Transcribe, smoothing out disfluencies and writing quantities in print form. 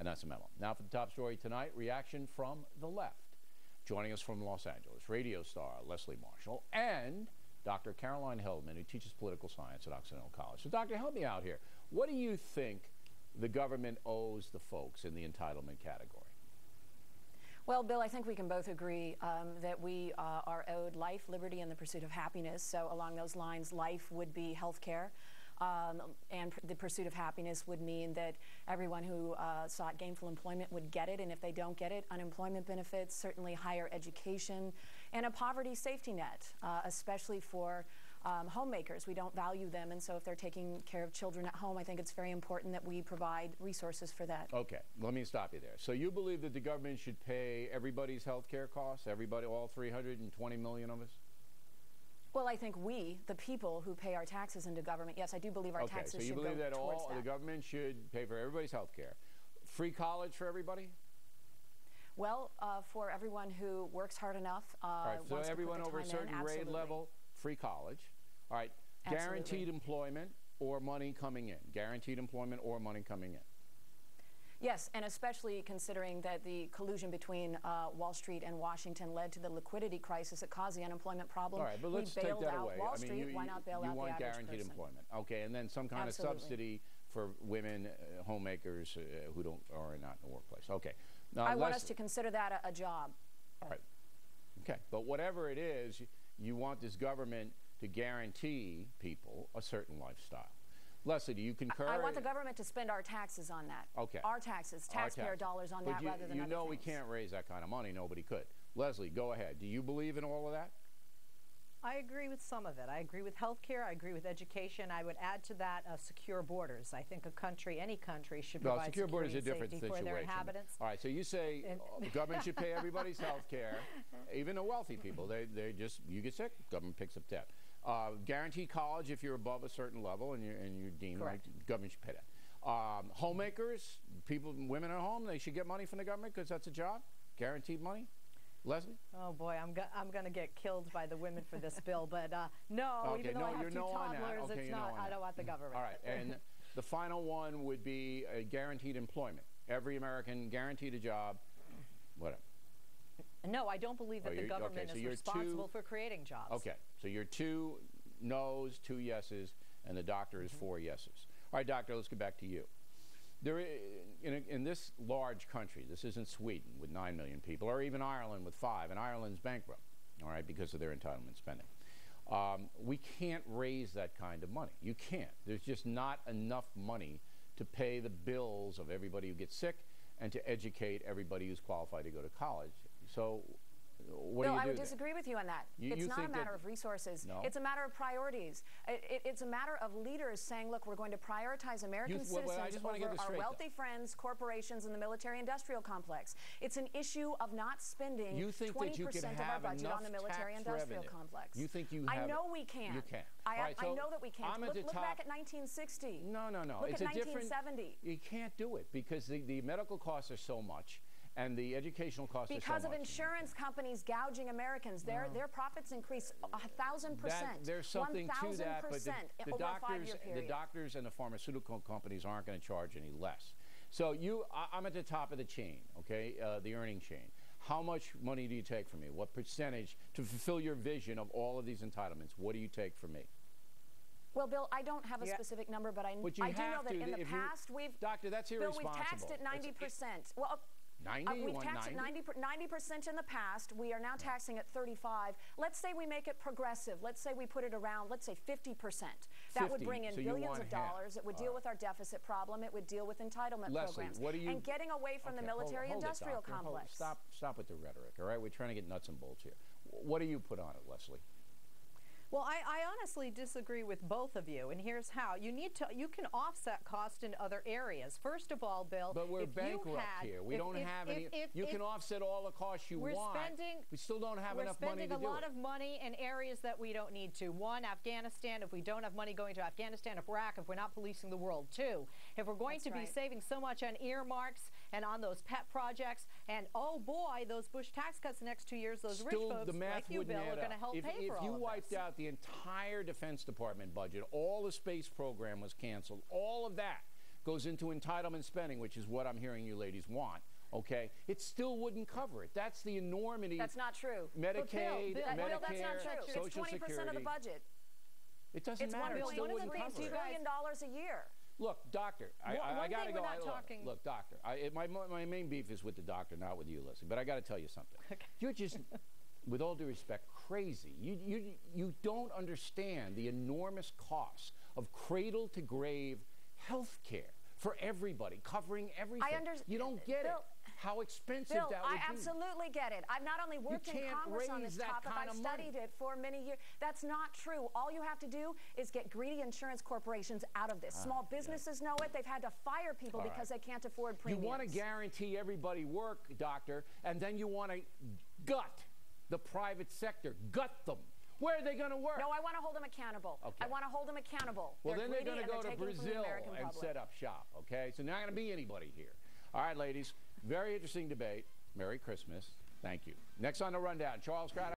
and that's a memo. Now for the top story tonight, reaction from the left. Joining us from Los Angeles, radio star Leslie Marshall and Dr. Caroline Heldman, who teaches political science at Occidental College. So, Doctor, help me out here. What do you think the government owes the folks in the entitlement category? Well, Bill, I think we can both agree that we are owed life, liberty, and the pursuit of happiness. So along those lines, life would be health care. And the pursuit of happiness would mean that everyone who sought gainful employment would get it, and if they don't get it, unemployment benefits, certainly higher education, and a poverty safety net, especially for homemakers. We don't value them, and so if they're taking care of children at home, I think it's very important that we provide resources for that. Okay, let me stop you there. So you believe that the government should pay everybody's health care costs, everybody, all 320 million of us? Well, I think we, the people who pay our taxes into government, yes, I do believe our taxes should go towards that. Okay, so you believe that the government should pay for everybody's health care. Free college for everybody? Well, for everyone who works hard enough, all right, so everyone over a certain grade level, free college. All right, guaranteed employment or money coming in. Guaranteed employment or money coming in. Yes, and especially considering that the collusion between Wall Street and Washington led to the liquidity crisis that caused the unemployment problem. All right, but let's take that away. Wall Street, why not bail out the average person? You want guaranteed employment. Okay, and then some kind of subsidy for women, homemakers who are not in the workplace. Okay. Now, I want us to consider that a job. All right. Okay, but whatever it is, you want this government to guarantee people a certain lifestyle. Leslie, do you concur? I want the government to spend our taxes on that. Okay. Our taxes, taxpayer dollars on that rather than other things. You know we can't raise that kind of money. Nobody could. Leslie, go ahead. Do you believe in all of that? I agree with some of it. I agree with health care. I agree with education. I would add to that secure borders. I think a country, any country, should provide secure borders and is a different safety for their inhabitants. All right, so you say the government should pay everybody's health care, even the wealthy people. They just, you get sick, government picks up tab. Guaranteed college if you're above a certain level and you're deemed right, government should pay that. Homemakers, people, women at home, they should get money from the government because that's a job. Guaranteed money. Leslie? Oh boy, I'm going to get killed by the women for this bill, but no, okay, even though I have two toddlers, it's not. I don't want the government. All right, and the final one would be guaranteed employment. Every American guaranteed a job, whatever. No, I don't believe that the government is responsible for creating jobs. Okay, so you're 2 no's, 2 yeses, and the doctor is 4 yeses. All right, doctor, let's get back to you. There, in this large country, this isn't Sweden with 9 million people, or even Ireland with 5, and Ireland's bankrupt, all right, because of their entitlement spending. We can't raise that kind of money. You can't. There's just not enough money to pay the bills of everybody who gets sick and to educate everybody who's qualified to go to college. So what do you do? I would disagree with you on that. It's not a matter of resources. No? It's a matter of priorities. It's a matter of leaders saying, look, we're going to prioritize American citizens over our wealthy friends, corporations, and the military-industrial complex. It's an issue of not spending 20% of our budget on the military-industrial complex. You think you have? I know we can. You can. I know that we can. Look back at 1960. No. Look at 1970. You can't do it because the medical costs are so much. And the educational costs are so much. Because of insurance companies gouging Americans. Their profits increase 1,000%. There's something to that, but the doctors and the pharmaceutical companies aren't going to charge any less. So I'm at the top of the chain, okay, the earning chain. How much money do you take from me? What percentage to fulfill your vision of all of these entitlements? What do you take from me? Well, Bill, I don't have a specific number, but I do know that in the past we've... Doctor, that's irresponsible. Bill, we've taxed it 90%. Well, 90? We've taxed it 90% in the past. We are now taxing at 35. Let's say we make it progressive. Let's say we put it around, let's say 50%. That would bring in billions of dollars. It would deal with our deficit problem. It would deal with entitlement programs. And getting away from the military-industrial complex. Stop with the rhetoric, all right? We're trying to get nuts and bolts here. What do you put on it, Leslie? Well, I honestly disagree with both of you, and here's how. You can offset cost in other areas. First of all, Bill, but we're bankrupt here. We don't have any. You can offset all the costs you want. We still don't have enough money to do it. We're spending a lot of money in areas that we don't need to. 1, Afghanistan. If we don't have money going to Afghanistan, Iraq, if we're not policing the world. 2, if we're going to be saving so much on earmarks and on those pet projects, and oh boy, those Bush tax cuts the next 2 years, those rich folks like you, Bill, are going to help pay for all of this. If you wiped out the entire Defense Department budget, all the space program was canceled, all of that, goes into entitlement spending, which is what I'm hearing you ladies want, okay, it still wouldn't cover it. That's the enormity. That's not true. Medicaid, Bill, Medicare, that's not true. Social It's 20% Security. of the budget. It doesn't matter. It still wouldn't cover $1.3 it. trillion a year. Look, doctor, I got to go. Look, doctor, my main beef is with the doctor, not with you, Leslie. But I got to tell you something. Okay. You're just, with all due respect, crazy. You don't understand the enormous cost of cradle-to-grave health care for everybody, covering everything. I understand. You don't get Bill, it. How expensive Bill, that would be. I absolutely get it. I've not only worked in Congress on this topic, I've studied it for many years. That's not true. All you have to do is get greedy insurance corporations out of this. Small businesses know it. They've had to fire people because they can't afford premiums. You want to guarantee everybody work, doctor, and then you want to gut the private sector, gut them. Where are they going to work? No, I want to hold them accountable. Okay. I want to hold them accountable. Well, they're then they're going to go to Brazil and public. set up shop, okay? So not going to be anybody here. All right, ladies, very interesting debate. Merry Christmas. Thank you. Next on the rundown, Charles Crowder.